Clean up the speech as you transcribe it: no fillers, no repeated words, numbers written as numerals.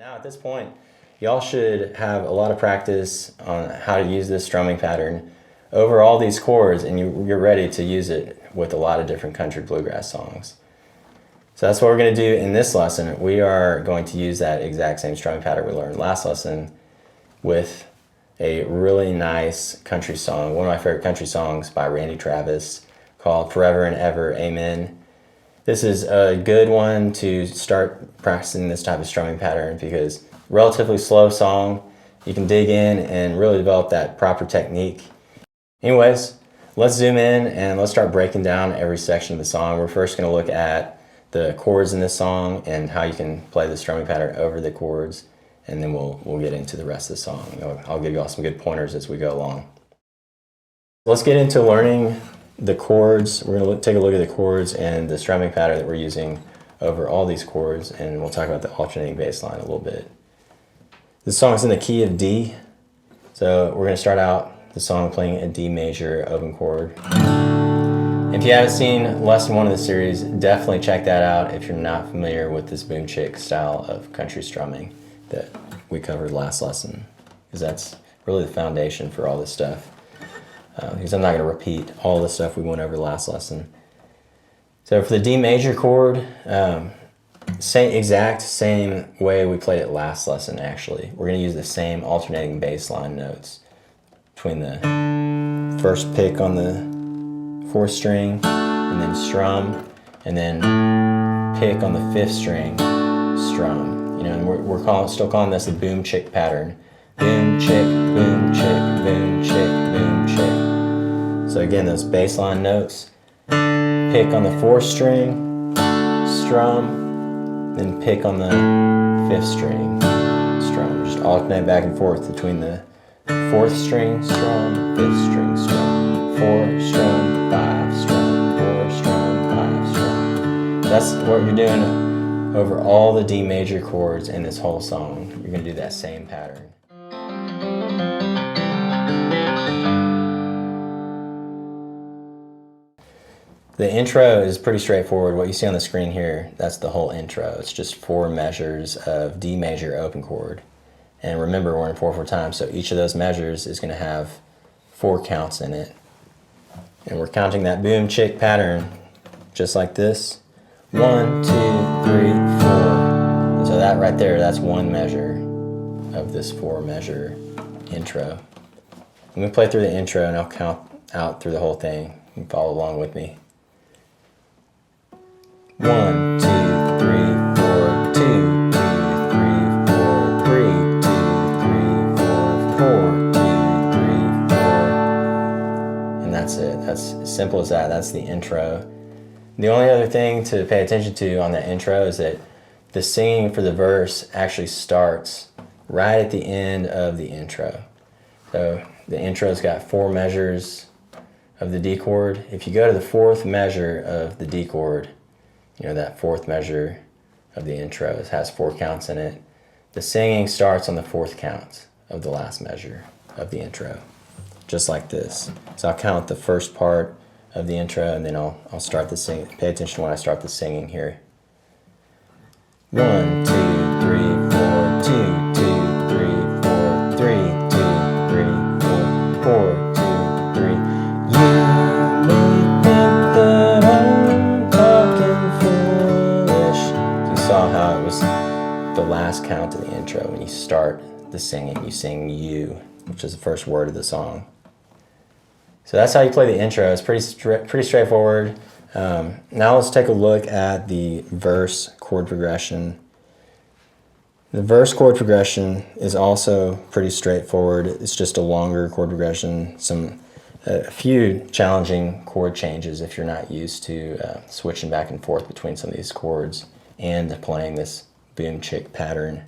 Now at this point, y'all should have a lot of practice on how to use this strumming pattern over all these chords, and you're ready to use it with a lot of different country bluegrass songs. So that's what we're going to do in this lesson. We are going to use that exact same strumming pattern we learned last lesson with a really nice country song, one of my favorite country songs by Randy Travis called Forever and Ever, Amen. This is a good one to start practicing this type of strumming pattern because relatively slow song, you can dig in and really develop that proper technique. Anyways, let's zoom in and let's start breaking down every section of the song. We're first going to look at the chords in this song and how you can play the strumming pattern over the chords, and then we'll get into the rest of the song. I'll give you all some good pointers as we go along. Let's get into learning the chords. We're going to take a look at the chords and the strumming pattern that we're using over all these chords, and we'll talk about the alternating bass line a little bit. This song's in the key of D, so we're going to start out the song playing a D major open chord. If you haven't seen lesson 1 of the series, definitely check that out if you're not familiar with this boom chick style of country strumming that we covered last lesson, because that's really the foundation for all this stuff. Because I'm not going to repeat all the stuff we went over last lesson. So for the D major chord, exact same way we played it last lesson actually. We're going to use the same alternating bass line notes between the first pick on the 4th string, and then strum, and then pick on the 5th string, strum. You know, and we're still calling this the boom chick pattern. Boom chick, boom chick, boom chick, boom chick. So again, those bass line notes. Pick on the 4th string, strum, then pick on the 5th string, strum. Just alternate back and forth between the 4th string, strum, 5th string, strum, 4, strum, 5, strum, 4, strum, 5, strum. That's what you're doing over all the D major chords in this whole song. You're going to do that same pattern. The intro is pretty straightforward. What you see on the screen here, that's the whole intro. It's just 4 measures of D major open chord. And remember, we're in 4/4 time, so each of those measures is going to have 4 counts in it. And we're counting that boom chick pattern just like this. 1, 2, 3, 4. And so that right there, that's 1 measure of this 4 measure intro. I'm going to play through the intro and I'll count out through the whole thing. You can follow along with me. 1, 2, 3, 4, 2, 2, 3, 4, 3, 2, 3, 4, 4, 2, 3, 4. And that's it. That's as simple as that. That's the intro. The only other thing to pay attention to on that intro is that the singing for the verse actually starts right at the end of the intro. So the intro's got 4 measures of the D chord. If you go to the 4th measure of the D chord, you know, that 4th measure of the intro, it has 4 counts in it. The singing starts on the 4th count of the last measure of the intro, just like this. So I'll count the first part of the intro and then I'll start the singing. Pay attention when I start the singing here. 1, 2, 3, 4, 2, 2, 3, 4, 3, 2, 3, 4, 4, 2, 3. You may think that I'm talking foolish. You saw how it was the last count of the intro. When you start the singing, you sing you, which is the first word of the song. So that's how you play the intro. It's pretty straightforward. Now let's take a look at the verse chord progression. The verse chord progression is also pretty straightforward. It's just a longer chord progression, a few challenging chord changes if you're not used to switching back and forth between some of these chords and playing this boom chick pattern.